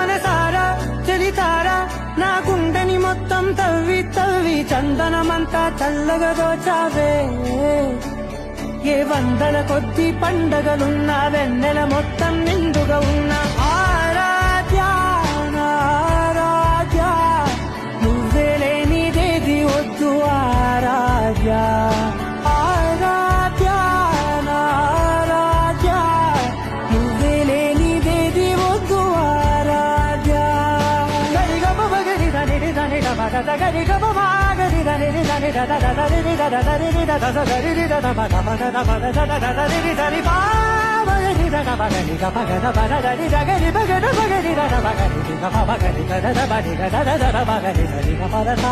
మనసారా చలితారా నా గుండెని మొత్తం తవ్వి తవ్వి చందనమంతా చల్లగా దోచావే ఏ వందల కొద్ది పండగలున్నా వెన్నెల మొత్తం నిండుగా ఉన్న ఆరాధ్యా నా ఆరాధ్యా నువ్వే లేనిదేది వద్దు ఆరాధ్యా ఆరాధ్యా నా ఆరాధ్యా నువ్వే లేనిదేది వద్దు ఆరాధ్యా గరిగమ బగరి దని దని డబగ గరిగమ మాగరి దని దని దద దరి దద దరి దద దరి దద బగ బగ దబ దద దరి దరి బాగరి దద బగరి గబగ దబ దరి దగరి బగరి బగరి దద బగరి గబ బగరి దద బగరి దద దద బగరి దరి గబ దద